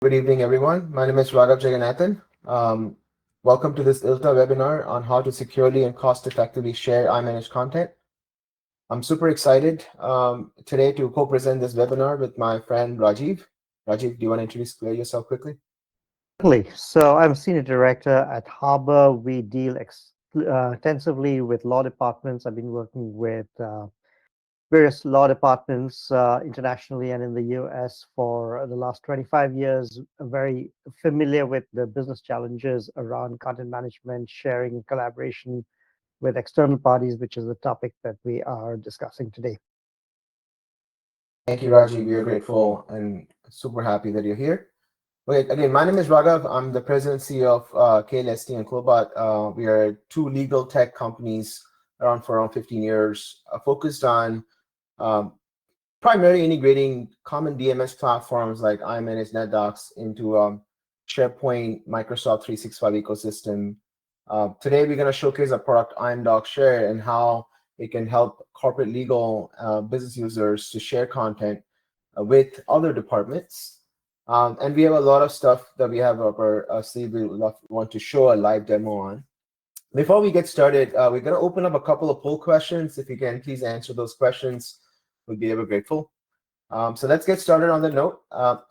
Good evening, everyone. My name is Raghav Jagannathan. Welcome to this ILTA webinar on how to securely and cost-effectively share iManage content. I'm super excited today to co-present this webinar with my friend Rajiv. Rajiv, do you want to introduce yourself quickly? Certainly. So I'm Senior Director at Harbor. We deal extensively with law departments. I've been working with various law departments internationally and in the US for the last 25 years. I'm very familiar with the business challenges around content management, sharing, and collaboration with external parties, which is the topic that we are discussing today. Thank you, Rajiv. We are grateful and super happy that you're here. Okay, again, my name is Raghav. I'm the president and CEO of KLST and Clobot. We are two legal tech companies for around 15 years, focused on primarily integrating common DMS platforms like iManage, NetDocs into SharePoint, Microsoft 365 ecosystem. Today, we're going to showcase our product iMdoc Share and how it can help corporate legal business users to share content with other departments. And we have a lot of stuff that we have up our sleeve we want to show a live demo on. Before we get started, we're going to open up a couple of poll questions. If you can, please answer those questions. We'd be ever grateful. So let's get started on the note.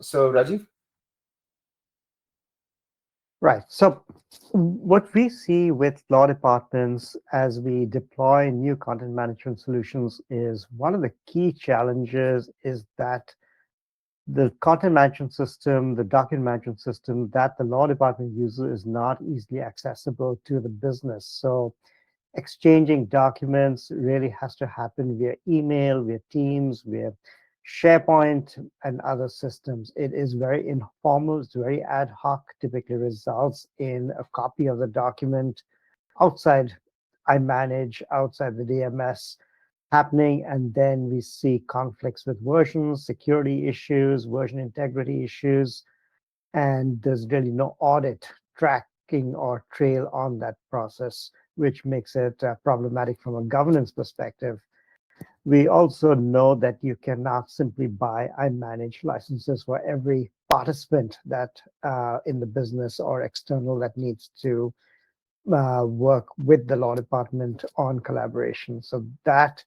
So Rajiv? Right. So what we see with law departments as we deploy new content management solutions is one of the key challenges is that the content management system, the document management system that the law department uses is not easily accessible to the business. So exchanging documents really has to happen via email, via Teams, via SharePoint, and other systems. It is very informal, it's very ad hoc, typically results in a copy of the document outside iManage, outside the DMS happening, and then we see conflicts with versions, security issues, version integrity issues, and there's really no audit tracking or trail on that process, which makes it problematic from a governance perspective. We also know that you cannot simply buy iManage licenses for every participant that in the business or external that needs to work with the law department on collaboration. So that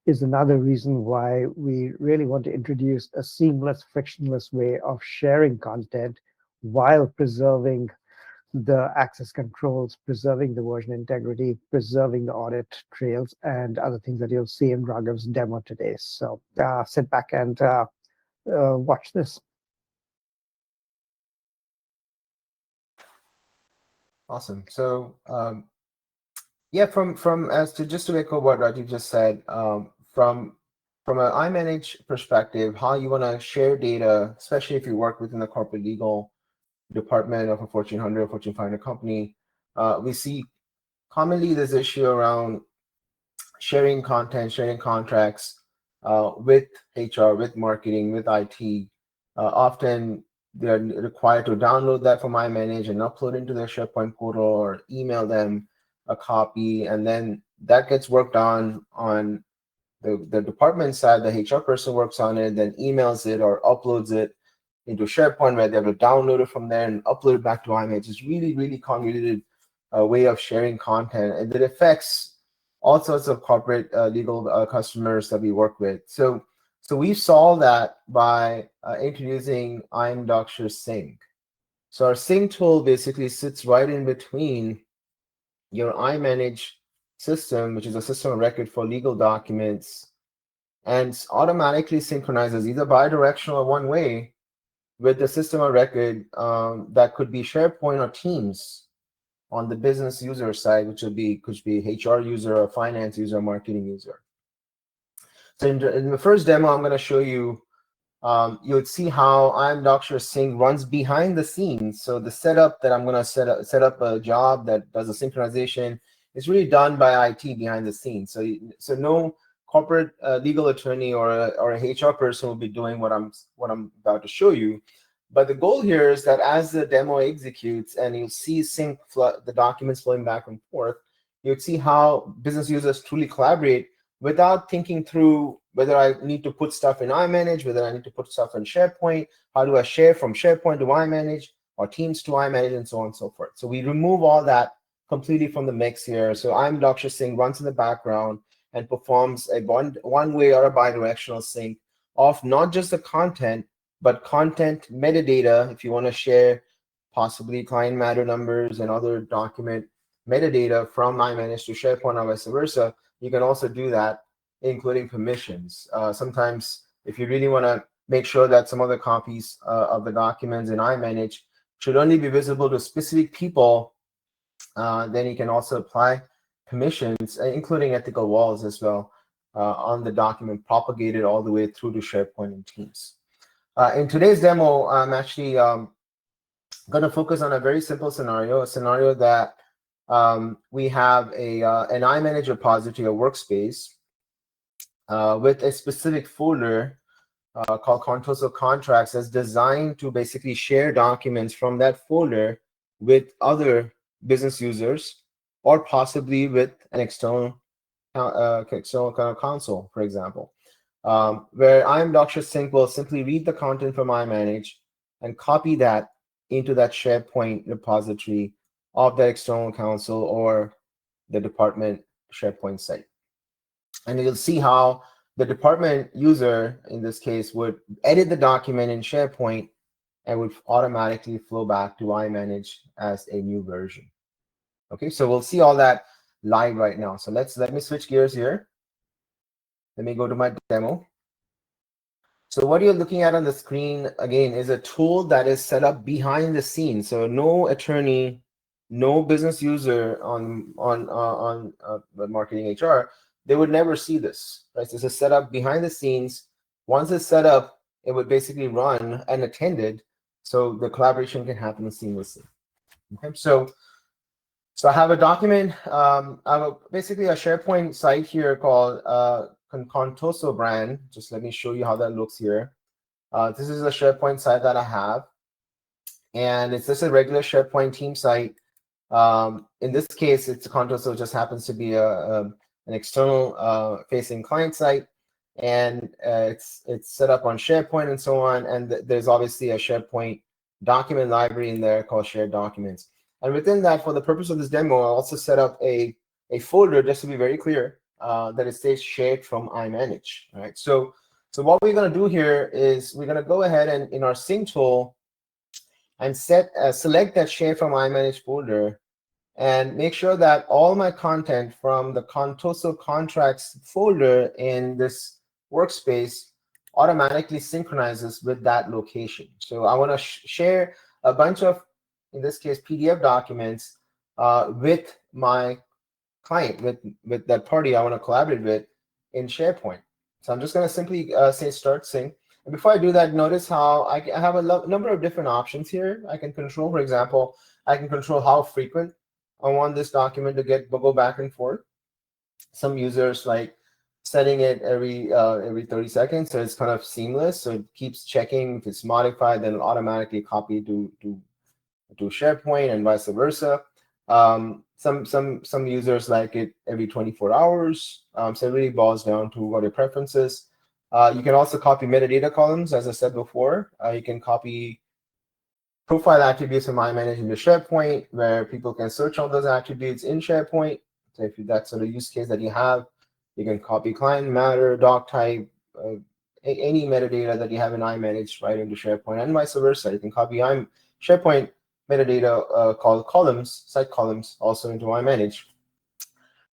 is another reason why we really want to introduce a seamless, frictionless way of sharing content while preserving the access controls, preserving the version integrity, preserving the audit trails, and other things that you'll see in Raghav's demo today. So sit back and watch this. Awesome. So yeah, from as to just to echo what Rajiv just said, from an iManage perspective, how you want to share data, especially if you work within the corporate legal department of a Fortune 100 or Fortune 500 company, we see commonly this issue around sharing content, sharing contracts with HR, with marketing, with IT. Often they're required to download that from iManage and upload into their SharePoint portal or email them a copy, and then that gets worked on the department side. The HR person works on it, then emails it or uploads it into SharePoint, where they have to download it from there and upload it back to iManage. It's really, really convoluted way of sharing content, and it affects all sorts of corporate legal customers that we work with. So we solve that by introducing iMdoc Share Sync. So our sync tool basically sits right in between your iManage system, which is a system of record for legal documents, and automatically synchronizes either bi-directional or one way with the system of record that could be SharePoint or Teams on the business user side, which could be HR user or finance user or marketing user. So in the first demo, I'm going to show you, you would see how iMdoc Share Sync runs behind the scenes. So the setup that I'm going to set up a job that does a synchronization is really done by IT behind the scenes. So no corporate legal attorney or a HR person will be doing what I'm about to show you. But the goal here is that as the demo executes and you'll see the documents flowing back and forth, you'll see how business users truly collaborate without thinking through whether I need to put stuff in iManage, whether I need to put stuff in SharePoint, how do I share from SharePoint to iManage, or Teams to iManage, and so on and so forth. So we remove all that completely from the mix here. So iMDocs sync runs in the background and performs a one-way or a bidirectional sync of not just the content, but content metadata. If you want to share possibly client matter numbers and other document metadata from iManage to SharePoint or vice versa, you can also do that, including permissions. Sometimes if you really want to make sure that some other copies of the documents in iManage should only be visible to specific people, then you can also apply permissions, including ethical walls as well, on the document propagated all the way through to SharePoint and Teams. In today's demo, I'm actually going to focus on a very simple scenario, a scenario that we have an iManage repository, a workspace, with a specific folder called Contoso Contracts that's designed to basically share documents from that folder with other business users, or possibly with an external console, for example, where iMDocs sync will simply read the content from iManage and copy that into that SharePoint repository of the external console or the department SharePoint site. And you'll see how the department user, in this case, would edit the document in SharePoint and would automatically flow back to iManage as a new version. Okay, so we'll see all that live right now. So let me switch gears here. Let me go to my demo. So what you're looking at on the screen, again, is a tool that is set up behind the scenes. So no attorney, no business user on marketing HR, they would never see this, right? So this is set up behind the scenes. Once it's set up, it would basically run unattended, so the collaboration can happen seamlessly. Okay, so I have a document. I have basically a SharePoint site here called Contoso brand. Just let me show you how that looks here. This is a SharePoint site that I have, and it's just a regular SharePoint team site. In this case, it's Contoso, just happens to be an external facing client site, and it's set up on SharePoint and so on. And there's obviously a SharePoint document library in there called Shared Documents. And within that, for the purpose of this demo, I also set up a folder, just to be very clear, that it says shared from iManage. All right. So what we're going to do here is we're going to go ahead and in our sync tool and select that share from iManage folder, and make sure that all my content from the Contoso contracts folder in this workspace automatically synchronizes with that location. So I want to share a bunch of, in this case, PDF documents with my client, with that party I want to collaborate with in SharePoint. So I'm just going to simply say start sync. And before I do that, notice how I have a number of different options here. I can control, for example, I can control how frequent I want this document to go back and forth. Some users like setting it every 30 seconds, so it's kind of seamless. So it keeps checking. If it's modified, then it'll automatically copy to SharePoint and vice versa. Some users like it every 24 hours. So it really boils down to what your preference is. You can also copy metadata columns, as I said before. You can copy profile attributes from iManage into SharePoint, where people can search on those attributes in SharePoint. So if that's sort of use case that you have, you can copy client matter, doc type, any metadata that you have in iManage right into SharePoint, and vice versa. You can copy SharePoint metadata called columns, site columns, also into iManage.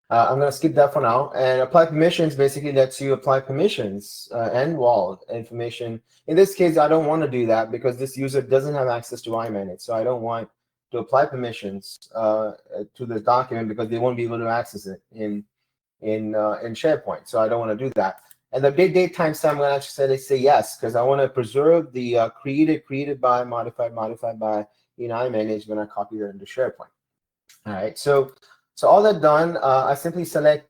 I'm going to skip that for now. And apply permissions basically lets you apply permissions and wall information. In this case, I don't want to do that because this user doesn't have access to iManage. So I don't want to apply permissions to the document because they won't be able to access it in SharePoint. So I don't want to do that. And the date timestamp, I'm going to actually say yes, because I want to preserve the created by, modified by in iManage when I copy that into SharePoint. All right. So all that done, I simply select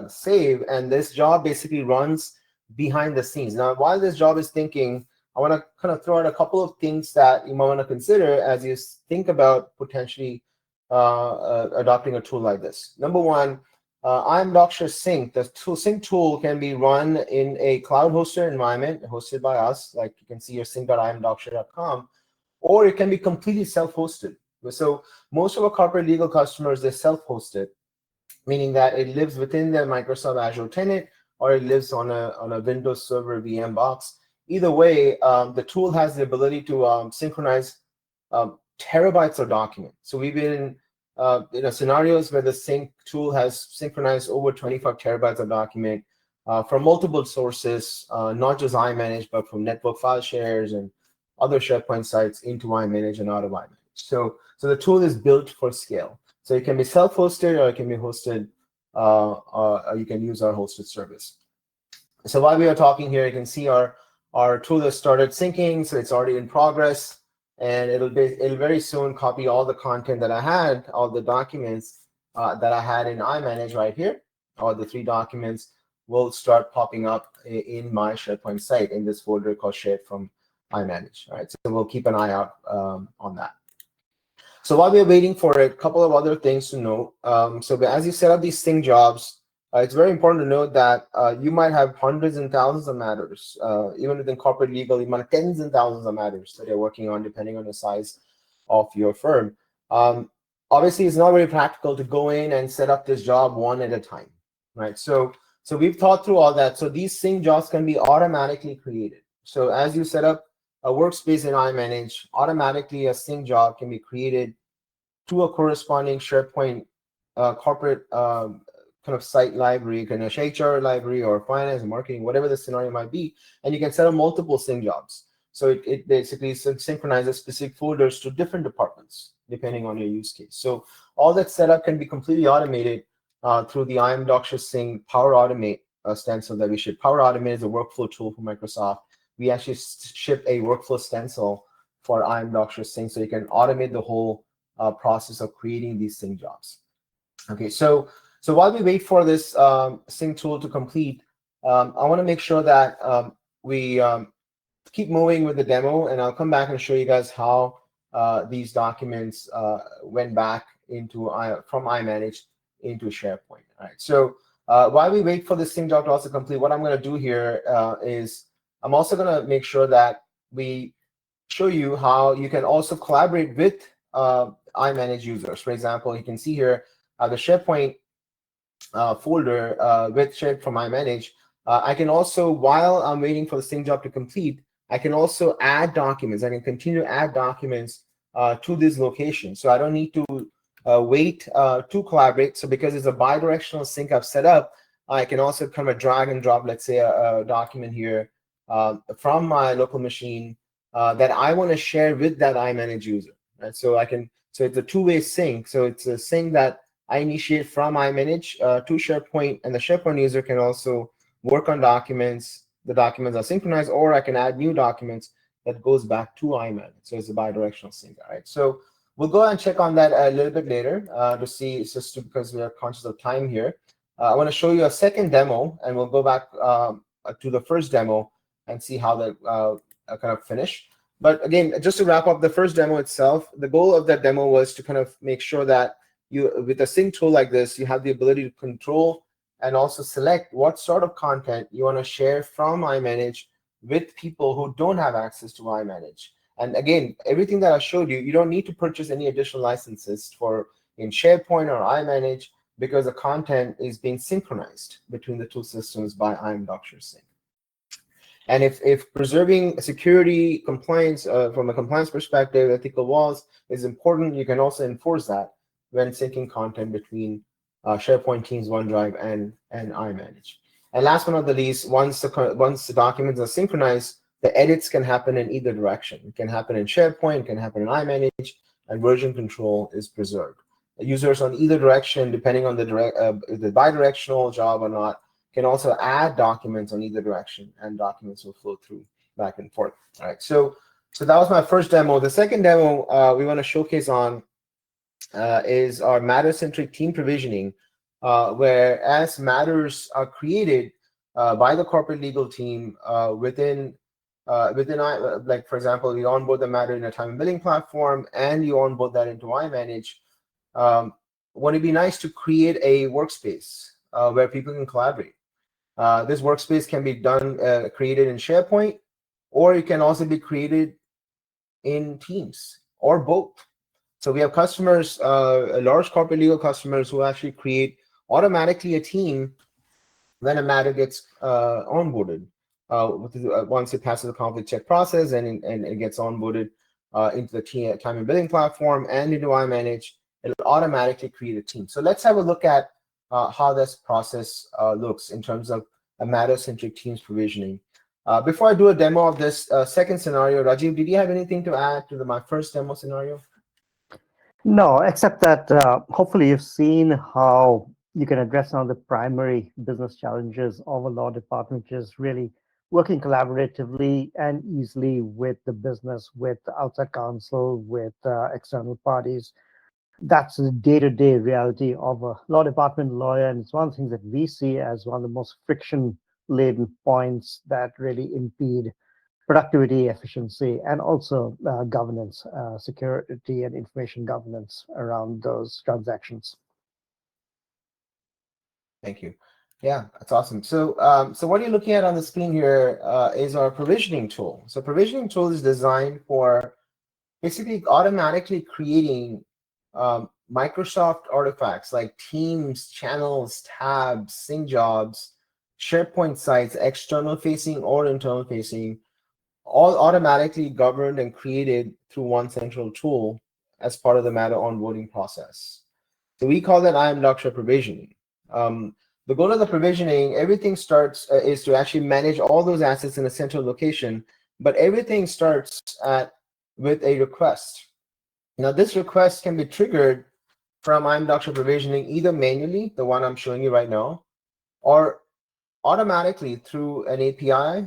save, and this job basically runs behind the scenes. Now, while this job is thinking, I want to kind of throw out a couple of things that you might want to consider as you think about potentially adopting a tool like this. Number one, iManage Sync, the sync tool can be run in a cloud-hosted environment hosted by us, like you can see here, sync.imanage.com, or it can be completely self-hosted. So most of our corporate legal customers, they self-hosted, meaning that it lives within their Microsoft Azure tenant or it lives on a Windows Server VM box. Either way, the tool has the ability to synchronize terabytes of documents. So we've been in scenarios where the sync tool has synchronized over 25 terabytes of document from multiple sources, not just iManage, but from network file shares and other SharePoint sites into iManage and out of iManage. So the tool is built for scale. So it can be self-hosted or it can be hosted, or you can use our hosted service. So while we are talking here, you can see our tool has started syncing, so it's already in progress, and it'll very soon copy all the content that I had, all the documents that I had in iManage right here. All the 3 documents will start popping up in my SharePoint site in this folder called Shared from iManage. All right, so we'll keep an eye out on that. So while we're waiting for it, a couple of other things to note. So as you set up these sync jobs, it's very important to note that you might have hundreds and thousands of matters. Even within corporate legal, you might have tens and thousands of matters that you're working on, depending on the size of your firm. Obviously, it's not very practical to go in and set up this job one at a time, right? So we've thought through all that. So these sync jobs can be automatically created. So as you set up a workspace in iManage, automatically a sync job can be created to a corresponding SharePoint corporate kind of site library, kind of HR library or finance, marketing, whatever the scenario might be, and you can set up multiple sync jobs. So it basically synchronizes specific folders to different departments, depending on your use case. So all that setup can be completely automated through the iManage Sync Power Automate stencil that we ship. Power Automate is a workflow tool for Microsoft. We actually ship a workflow stencil for iManage Sync, so you can automate the whole process of creating these sync jobs. Okay, so while we wait for this sync tool to complete, I want to make sure that we keep moving with the demo, and I'll come back and show you guys how these documents went back into from iManage into SharePoint. All right, so while we wait for this sync job to also complete, what I'm going to do here is I'm also going to make sure that we show you how you can also collaborate with iManage users. For example, you can see here the SharePoint folder with Shared from iManage. I can also, while I'm waiting for the sync job to complete, I can also add documents. I can continue to add documents to this location. So I don't need to wait to collaborate. So because it's a bi-directional sync I've set up, I can also kind of drag and drop, let's say, a document here from my local machine that I want to share with that iManage user. Right? So it's a two-way sync. So it's a sync that I initiate from iManage to SharePoint, and the SharePoint user can also work on documents. The documents are synchronized, or I can add new documents that goes back to iManage. So it's a bi-directional sync. All right. So we'll go and check on that a little bit later to see. It's just because we are conscious of time here. I want to show you a second demo, and we'll go back to the first demo and see how that kind of finished. But again, just to wrap up the first demo itself, the goal of that demo was to kind of make sure that you, with a sync tool like this, you have the ability to control and also select what sort of content you want to share from iManage with people who don't have access to iManage. And again, everything that I showed you, you don't need to purchase any additional licenses for in SharePoint or iManage, because the content is being synchronized between the two systems by iManage Sync. And if preserving security compliance from a compliance perspective, ethical walls is important, you can also enforce that when syncing content between SharePoint, Teams, OneDrive, and iManage. And last but not the least, once the documents are synchronized, the edits can happen in either direction. It can happen in SharePoint, it can happen in iManage, and version control is preserved. Users on either direction, depending on the bi-directional job or not, can also add documents on either direction, and documents will flow through back and forth. All right, so that was my first demo. The second demo we want to showcase on is our matter-centric team provisioning, where as matters are created by the corporate legal team within like, for example, you onboard the matter in a time and billing platform, and you onboard that into iManage. would it be nice to create a workspace where people can collaborate? This workspace can be created in SharePoint, or it can also be created in Teams, or both. So we have customers, large corporate legal customers, who actually create automatically a team when a matter gets onboarded. Once it passes the conflict check process and it gets onboarded into the time and billing platform and into iManage, it'll automatically create a team. So let's have a look at how this process looks in terms of a matter-centric Teams provisioning. Before I do a demo of this second scenario, Rajiv, did you have anything to add to my first demo scenario? No, except that hopefully you've seen how you can address some of the primary business challenges of a law department, which is really working collaboratively and easily with the business, with outside counsel, with external parties. That's the day-to-day reality of a law department lawyer, and it's one of the things that we see as one of the most friction-laden points that really impede productivity, efficiency, and also governance, security and information governance around those transactions. Thank you. Yeah, that's awesome. So, so what you're looking at on the screen here is our provisioning tool. So provisioning tool is designed for basically automatically creating Microsoft artifacts like Teams, channels, tabs, sync jobs, SharePoint sites, external facing or internal facing, all automatically governed and created through one central tool as part of the matter onboarding process. So we call that iManage provisioning. The goal of the provisioning, everything starts is to actually manage all those assets in a central location, but everything starts with a request. Now, this request can be triggered from iManage provisioning either manually, the one I'm showing you right now, or automatically through an API,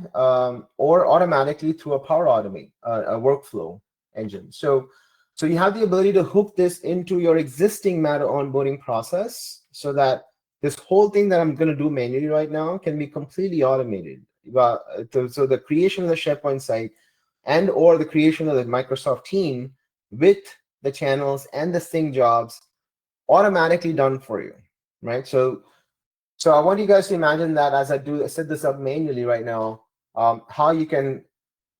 or automatically through a Power Automate, a workflow engine. So you have the ability to hook this into your existing matter onboarding process so that this whole thing that I'm going to do manually right now can be completely automated. So the creation of the SharePoint site and or the creation of the Microsoft team with the channels and the sync jobs automatically done for you, right? So I want you guys to imagine that as I set this up manually right now, how you can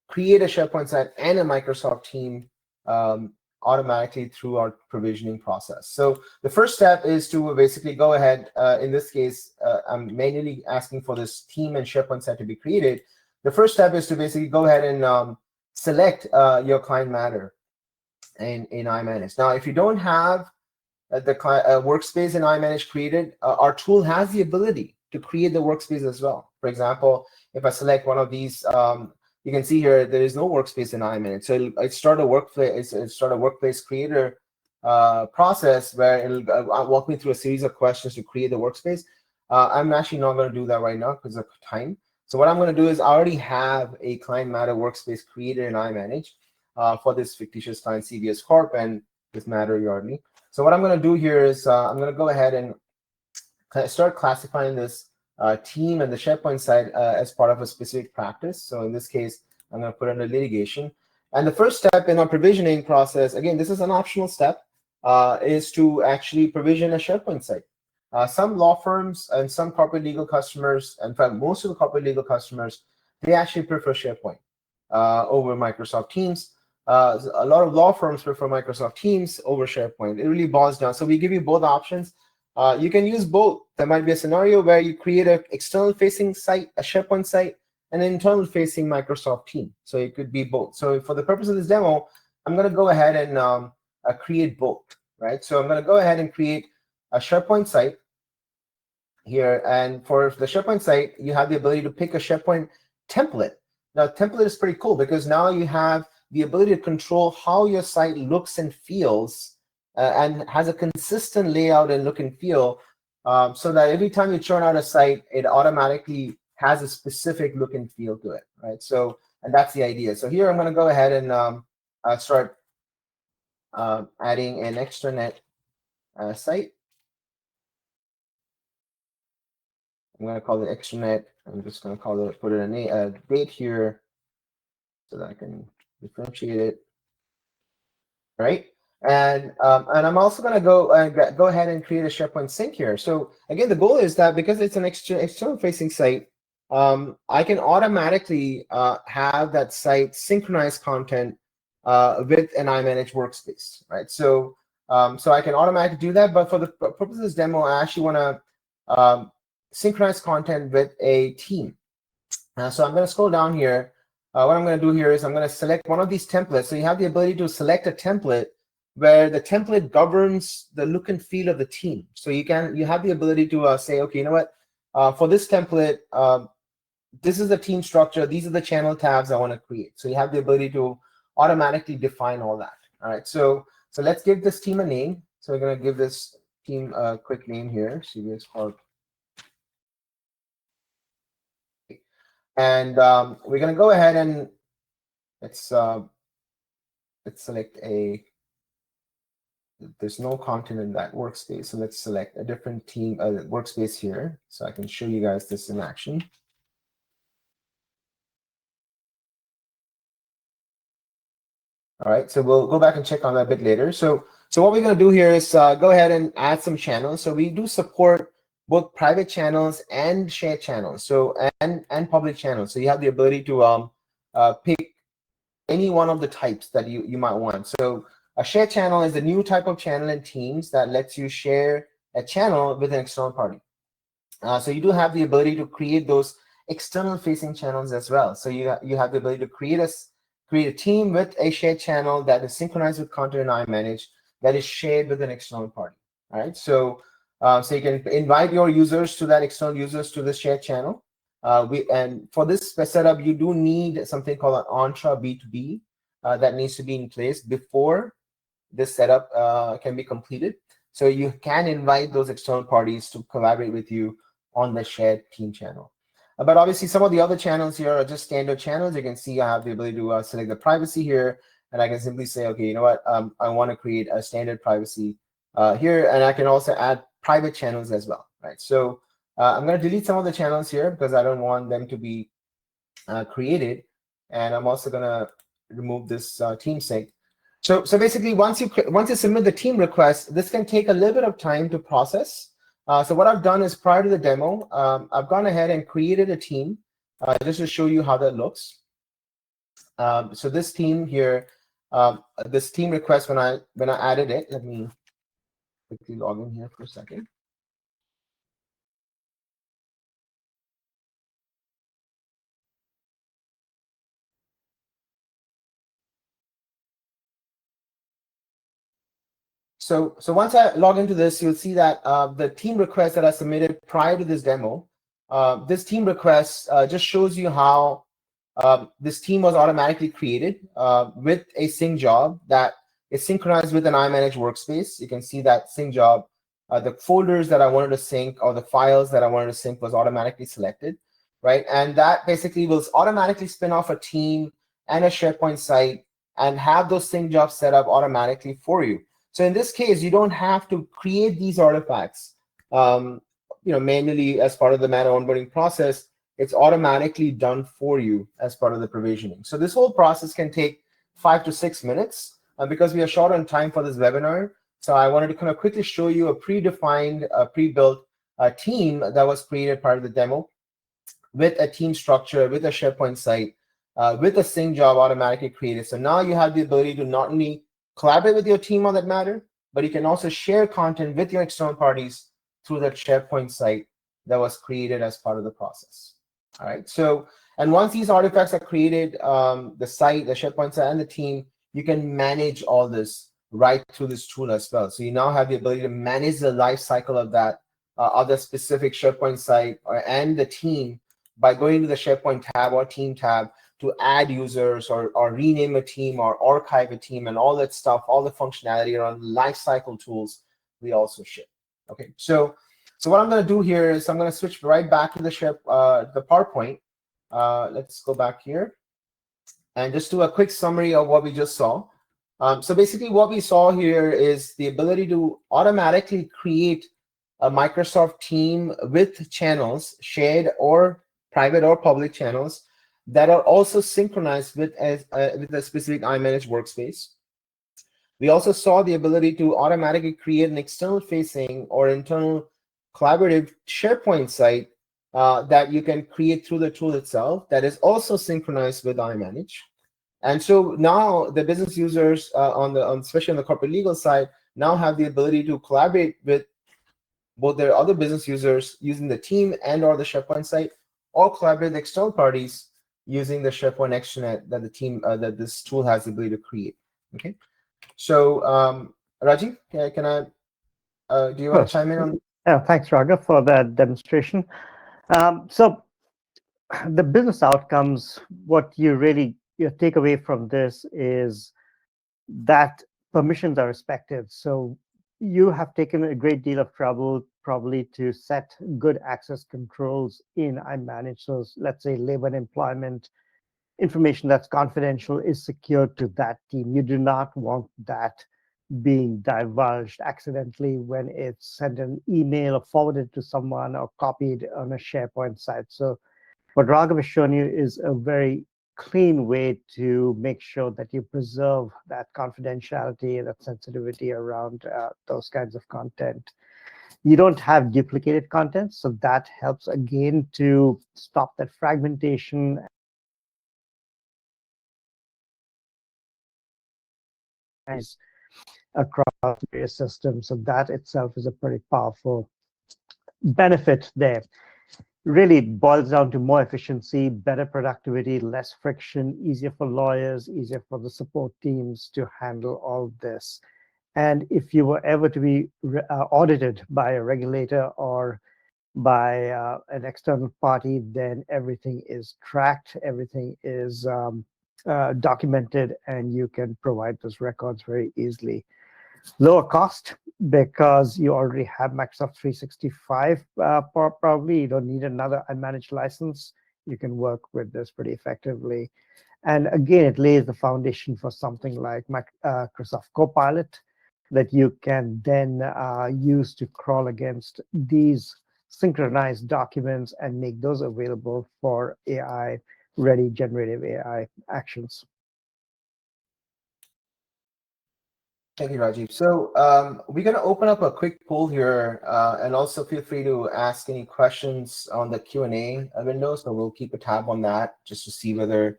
create a SharePoint site and a Microsoft team automatically through our provisioning process. So the first step is to basically go ahead. In this case, I'm manually asking for this team and SharePoint site to be created. The first step is to basically go ahead and select your client matter in iManage. Now, if you don't have the workspace in iManage created, our tool has the ability to create the workspace as well. For example, if I select one of these, you can see here there is no workspace in iManage. So it start a workplace creator process where it'll walk me through a series of questions to create the workspace. I'm actually not going to do that right now because of time. So what I'm going to do is I already have a client matter workspace created in iManage for this fictitious client CVS Corp and this matter Yardley. So what I'm going to do here is I'm going to go ahead and start classifying this team and the SharePoint site as part of a specific practice. So in this case, I'm going to put under litigation. And the first step in our provisioning process, again, this is an optional step, is to actually provision a SharePoint site. Some law firms and some corporate legal customers, in fact, most of the corporate legal customers, they actually prefer SharePoint over Microsoft Teams. A lot of law firms prefer Microsoft Teams over SharePoint. It really boils down. So we give you both options. You can use both. There might be a scenario where you create an external facing site, a SharePoint site, and an internal facing Microsoft team. So it could be both. So for the purpose of this demo, I'm going to go ahead and create both, right? So I'm going to go ahead and create a SharePoint site here. And for the SharePoint site, you have the ability to pick a SharePoint template. Now, template is pretty cool because now you have the ability to control how your site looks and feels and has a consistent layout and look and feel so that every time you churn out a site, it automatically has a specific look and feel to it, right? So, and that's the idea. So here I'm going to go ahead and start adding an extranet site. I'm going to call it extranet. I'm just going to call it, put in a date here so that I can differentiate it. Right? And I'm also going to go ahead and create a SharePoint sync here. So again, the goal is that because it's an external facing site, I can automatically have that site synchronize content with an iManage workspace, right? So so I can automatically do that, but for the purpose of this demo, I actually want to synchronize content with a team. So I'm going to scroll down here. What I'm going to do here is I'm going to select one of these templates. So you have the ability to select a template where the template governs the look and feel of the team. So you have the ability to say, okay, you know what, for this template, this is the team structure. These are the channel tabs I want to create. So you have the ability to automatically define all that. All right. So let's give this team a name. So we're going to give this team a quick name here. CBS called. And we're going to go ahead and let's select there's no content in that workspace. So let's select a different team workspace here. So I can show you guys this in action. All right, so we'll go back and check on that a bit later. So what we're going to do here is go ahead and add some channels. So we do support both private channels and shared channels. So and public channels. So you have the ability to pick any one of the types that you might want. So a shared channel is a new type of channel in Teams that lets you share a channel with an external party. So you do have the ability to create those external facing channels as well. So you have the ability to create a team with a shared channel that is synchronized with content in iManage that is shared with an external party. All right. So so you can invite your users to that external users to the shared channel. And for this setup, you do need something called an Entra B2B that needs to be in place before this setup can be completed. So you can invite those external parties to collaborate with you on the shared team channel. But obviously, some of the other channels here are just standard channels. You can see I have the ability to select the privacy here, and I can simply say, okay, you know what, I want to create a standard privacy here, and I can also add private channels as well, right? So I'm going to delete some of the channels here because I don't want them to be created, and I'm also going to remove this team sync. So basically, once you submit the team request, this can take a little bit of time to process. So what I've done is prior to the demo, I've gone ahead and created a team just to show you how that looks. So this team here, this team request, when I added it, let me quickly log in here for a second. So once I log into this, you'll see that the team request that I submitted prior to this demo, this team request just shows you how this team was automatically created with a sync job that is synchronized with an iManage workspace. You can see that sync job, the folders that I wanted to sync or the files that I wanted to sync was automatically selected, right? And that basically will automatically spin off a team and a SharePoint site and have those sync jobs set up automatically for you. So in this case, you don't have to create these artifacts manually as part of the Mana onboarding process. It's automatically done for you as part of the provisioning. So this whole process can take 5 to 6 minutes because we are short on time for this webinar. So I wanted to kind of quickly show you a predefined, pre-built team that was created part of the demo with a team structure, with a SharePoint site, with a sync job automatically created. So now you have the ability to not only collaborate with your team on that matter, but you can also share content with your external parties through that SharePoint site that was created as part of the process. All right. So, and once these artifacts are created, the site, the SharePoint site, and the team, you can manage all this right through this tool as well. So you now have the ability to manage the life cycle of that other specific SharePoint site and the team by going to the SharePoint tab or team tab to add users or rename a team or archive a team and all that stuff, all the functionality around lifecycle tools we also ship. Okay, so what I'm going to do here is I'm going to switch right back to the PowerPoint. Let's go back here and just do a quick summary of what we just saw. So basically what we saw here is the ability to automatically create a Microsoft team with channels, shared or private or public channels, that are also synchronized with a specific iManage workspace. We also saw the ability to automatically create an external facing or internal collaborative SharePoint site that you can create through the tool itself that is also synchronized with iManage. And so now the business users especially on the corporate legal side now have the ability to collaborate with both their other business users using the team and or the SharePoint site, or collaborate with external parties using the SharePoint extranet that the team that this tool has the ability to create. Okay, so Rajiv, can I do you want to chime in on? Yeah, thanks, Raga, for that demonstration. So the business outcomes, what you really take away from this is that permissions are respected. So you have taken a great deal of trouble probably to set good access controls in iManage. So let's say labor and employment information that's confidential is secured to that team. You do not want that being divulged accidentally when it's sent an email or forwarded to someone or copied on a SharePoint site. So what Raghav has shown you is a very clean way to make sure that you preserve that confidentiality and that sensitivity around those kinds of content. You don't have duplicated content, so that helps again to stop that fragmentation across various systems. So that itself is a pretty powerful benefit there. Really boils down to more efficiency, better productivity, less friction, easier for lawyers, easier for the support teams to handle all this. And if you were ever to be audited by a regulator or by an external party, then everything is tracked, everything is documented, and you can provide those records very easily. Lower cost because you already have Microsoft 365 probably. You don't need another unmanaged license. You can work with this pretty effectively. And again, it lays the foundation for something like Microsoft Copilot that you can then use to crawl against these synchronized documents and make those available for AI-ready generative AI actions. Thank you, Rajiv. So we're going to open up a quick poll here, and also feel free to ask any questions on the Q&A window. So we'll keep a tab on that just to see whether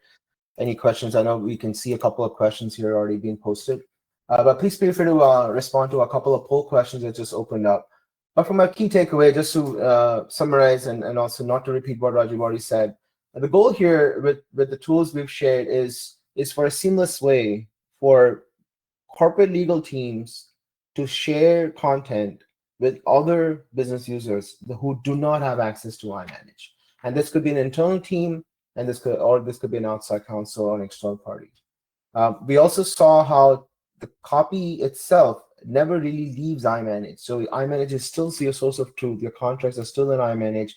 any questions. I know we can see a couple of questions here already being posted, but please feel free to respond to a couple of poll questions that just opened up. But from a key takeaway, just to summarize and also not to repeat what Rajiv already said, the goal here with the tools we've shared is for a seamless way for corporate legal teams to share content with other business users who do not have access to iManage. And this could be an internal team, and this could be an outside counsel or an external party. We also saw how the copy itself never really leaves iManage. So iManage is still your source of truth. Your contracts are still in iManage,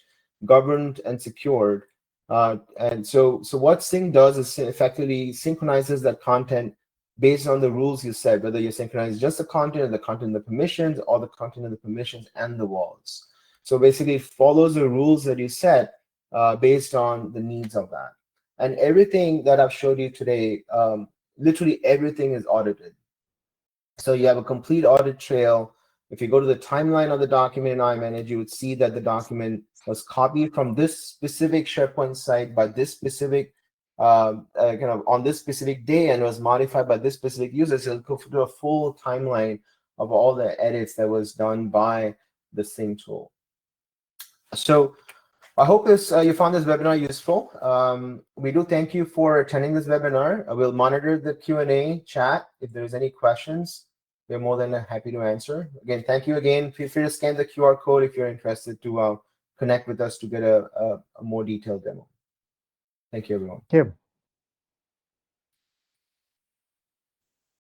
governed and secured. And so what Sync does is effectively synchronizes that content based on the rules you set, whether you synchronize just the content and the permissions, or the content and the permissions and the walls. So basically it follows the rules that you set based on the needs of that. And everything that I've showed you today, literally everything is audited. So you have a complete audit trail. If you go to the timeline of the document in iManage, you would see that the document was copied from this specific SharePoint site by this specific kind of on this specific day, and was modified by this specific user. So it'll go through a full timeline of all the edits that was done by the Sync tool. So I hope you found this webinar useful. We do thank you for attending this webinar. I will monitor the Q&A chat. If there's any questions, we're more than happy to answer. Again, thank you again. Feel free to scan the QR code if you're interested to connect with us to get a more detailed demo. Thank you, everyone. Thank you.